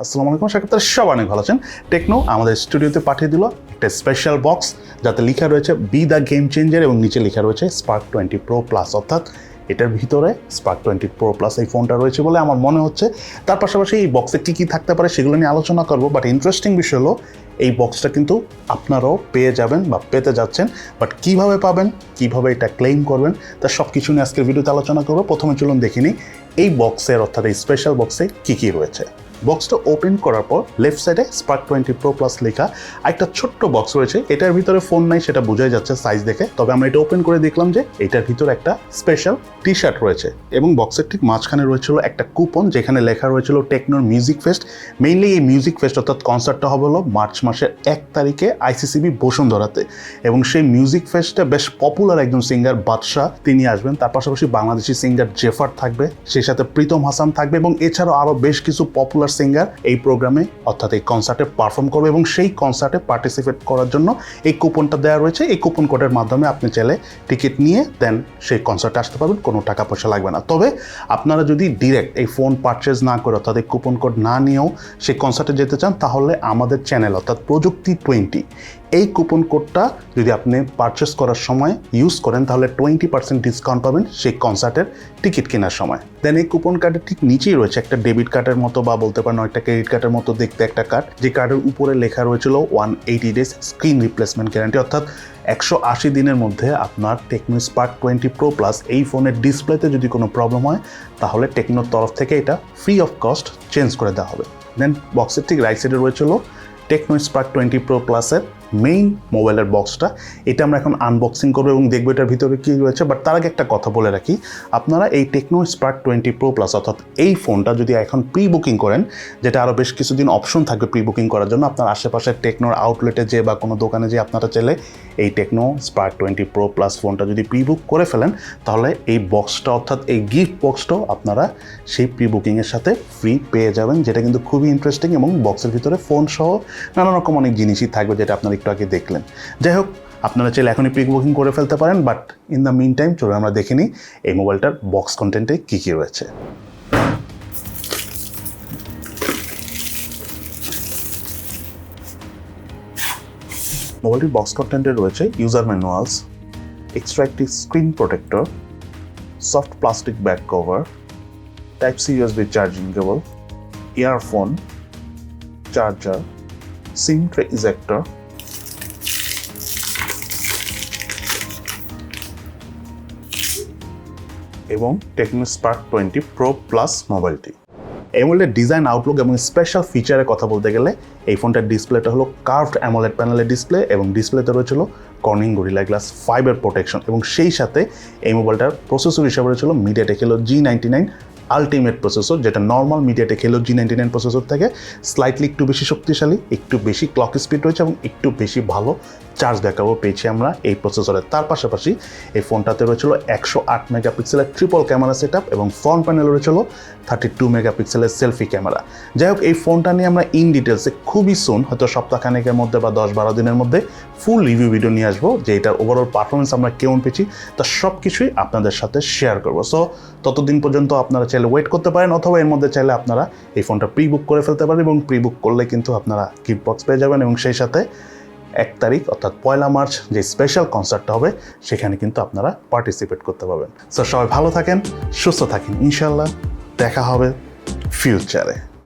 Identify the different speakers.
Speaker 1: আসসালামু আলাইকুম, স্বাগত। সব অনেক ভালো আছেন। টেকনো আমাদের স্টুডিওতে পাঠিয়ে দিল একটা স্পেশাল বক্স, যাতে লেখা রয়েছে বি দ্য গেম চেঞ্জার এবং নিচে লেখা রয়েছে স্পার্ক 20 প্রো প্লাস, অর্থাৎ এটার ভিতরে স্পার্ক 20 প্রো প্লাস এই ফোনটা রয়েছে বলে আমার মনে হচ্ছে। তার পাশাপাশি এই বক্সে কী কী থাকতে পারে সেগুলো নিয়ে আলোচনা করবো। বাট ইন্টারেস্টিং বিষয় হলো এই বক্সটা কিন্তু আপনারাও পেয়ে যাবেন বা পেতে যাচ্ছেন। বাট কীভাবে পাবেন, কীভাবে এটা ক্লেম করবেন, তার সব কিছু নিয়ে আজকের ভিডিওতে আলোচনা করবো। প্রথমে চলুন দেখে নিই এই বক্সের, অর্থাৎ এই স্পেশাল বক্সে কী কী রয়েছে। বক্সটা ওপেন করার পর লেফট সাইডে স্পার্ক 20 প্রো প্লাস লেখা একটা ছোট্ট বক্স রয়েছে। এটার ভিতরে ফোন নাই সেটা বোঝাই যাচ্ছে সাইজ দেখে, তবে আমরা এটা ওপেন করে দেখলাম যে এটার ভিতরে একটা স্পেশাল টি শার্ট রয়েছে এবং বক্সের ঠিক মাঝখানে রয়েছিল একটা কুপন, যেখানে লেখা রয়েছিল টেকনোর মিউজিক ফেস্ট। মেইনলি এই মিউজিক ফেস্ট অর্থাৎ কনসার্টটা হবে হলো মার্চ মাসের 1 তারিখে আইসিসিবি বসুন্ধরাতে, এবং সেই মিউজিক ফেস্টে বেশ পপুলার একজন সিঙ্গার বাদশা তিনি আসবেন। তার পাশাপাশি বাংলাদেশি সিঙ্গার জেফার থাকবে, সেই সাথে প্রীতম হাসান থাকবে এবং এছাড়াও আরও বেশ কিছু পপুলার সিঙ্গার এই প্রোগ্রামে অর্থাৎ এই কনসার্টে পারফর্ম করবে। এবং সেই কনসার্টে পার্টিসিপেট করার জন্য এই কুপনটা দেওয়া রয়েছে। এই কুপন কোডের মাধ্যমে আপনি চাইলে টিকিট নিয়ে দেন সেই কনসার্টে আসতে পারবেন, কোনো টাকা পয়সা লাগবে না। তবে আপনারা যদি ডিরেক্ট এই ফোন পারচেজ না করে অর্থাৎ এই কুপন কোড না নিয়েও সেই কনসার্টে যেতে চান, তাহলে আমাদের চ্যানেল অর্থাৎ প্রযুক্তি 20 এই কুপন কোডটা যদি আপনি পারচেস করার সময় ইউজ করেন, তাহলে 20% ডিসকাউন্ট পাবেন সেই কনসার্টের টিকিট কেনার সময়। দেন এই কুপন কার্ডের ঠিক নিচেই রয়েছে একটা ডেবিট কার্ডের মতো বা বলতে পারেন একটা ক্রেডিট কার্ডের মতো দেখতে একটা কার্ড, যে কার্ডের উপরে লেখা রয়েছিল 180 ডেজ স্ক্রিন রিপ্লেসমেন্ট গ্যারান্টি, অর্থাৎ 180 দিনের মধ্যে আপনার টেকনো স্পার্ক 20 প্রো প্লাস এই ফোনের ডিসপ্লেতে যদি কোনো প্রবলেম হয়, তাহলে টেকনোর তরফ থেকে এটা ফ্রি অফ কস্ট চেঞ্জ করে দেওয়া হবে। দেন বক্সের ঠিক রাইট সাইডে রয়েছিল টেকনো স্পার্ক 20 প্রো প্লাসের মেইন মোবাইলের বক্সটা। এটা আমরা এখন আনবক্সিং করবো এবং দেখবো এটার ভিতরে কী রয়েছে। বাট তার আগে একটা কথা বলে রাখি, আপনারা এই টেকনো স্পার্ক 20 প্রো প্লাস অর্থাৎ এই ফোনটা যদি এখন প্রি বুকিং করেন, যেটা আরও বেশ কিছুদিন অপশন থাকবে প্রি বুকিং করার জন্য, আপনার আশেপাশে টেকনোর আউটলেটে যে বা কোনো দোকানে যে আপনারা চাইলে এই টেকনো স্পার্ক 20 প্রো প্লাস ফোনটা যদি প্রি বুক করে ফেলেন, তাহলে এই বক্সটা অর্থাৎ এই গিফট বক্সটাও আপনারা সেই প্রি বুকিংয়ের সাথে ফ্রি পেয়ে যাবেন, যেটা কিন্তু খুবই ইন্টারেস্টিং। এবং বক্সের ভিতরে ফোন সহ নানা রকম অনেক জিনিসই থাকবে, যেটা আপনারা একটু আগে দেখলেন। যাই হোক, আপনারা চাইলে এখনই প্রি বুকিং করে ফেলতে পারেন। But in the meantime চলুন আমরা দেখে নিই এই মোবাইলটার বক্স কন্টেন্টে কী কী রয়েছে। মোবাইলটির বক্স কন্টেন্টে রয়েছে ইউজার ম্যানুয়ালস, এক্সট্রা একটি screen protector, soft plastic back cover, type C USB charging cable, earphone, charger, SIM tray ejector, এবং টেকনো স্পার্ক 20 প্রো প্লাস মোবাইলটি। এই মোবাইলের ডিজাইন, আউটলুক এবং স্পেশাল ফিচারের কথা বলতে গেলে, এই ফোনটার ডিসপ্লেটা হলো কার্ভড অ্যামোলেড প্যানেলের ডিসপ্লে এবং ডিসপ্লেতে রয়েছিল কর্নিং গরিলা গ্লাস 5 প্রোটেকশন, এবং সেই সাথে এই মোবাইলটার প্রসেসর হিসাবে রয়েছিল MediaTek Helio G99 ultimate processor, যেটা normal MediaTek Helio G99 processor থেকে স্লাইটলি একটু বেশি শক্তিশালী, একটু বেশি ক্লক স্পিড রয়েছে এবং একটু বেশি ভালো চার্জ ব্যাকআপও পেয়েছি আমরা এই প্রসেসরে। তার পাশাপাশি এই ফোনটাতে রয়েছিল 108 মেগাপিক্সেলের ট্রিপল ক্যামেরা সেট আপ এবং ফ্রন্ট প্যানেল রয়েছিল 32 মেগাপিক্সেলের সেলফি ক্যামেরা। যাই হোক, এই ফোনটা নিয়ে আমরা ইন ডিটেলসে খুবই সুন, হয়তো সপ্তাহখানেকের মধ্যে বা 10-12 দিনের মধ্যে ফুল রিভিউ ভিডিও নিয়ে আসবো, যে এটার ওভারঅল পারফরমেন্স আমরা কেমন পেয়েছি তা সব কিছুই আপনাদের সাথে শেয়ার করবো। সো ততদিন পর্যন্ত আপনারা চাইলে ওয়েট করতে পারেন, অথবা এর মধ্যে চাইলে আপনারা এই ফোনটা প্রি বুক করে ফেলতে পারেন, এবং প্রি বুক করলে কিন্তু আপনারা গিফট বক্স পেয়ে যাবেন, এবং সেই সাথে 1 তারিখ অর্থাৎ 1 মার্চ যে স্পেশাল কনসার্টটা হবে সেখানে কিন্তু আপনারা পার্টিসিপেট করতে পারবেন। সো সবাই ভালো থাকেন, সুস্থ থাকেন, ইনশাল্লাহ দেখা হবে ফিউচারে।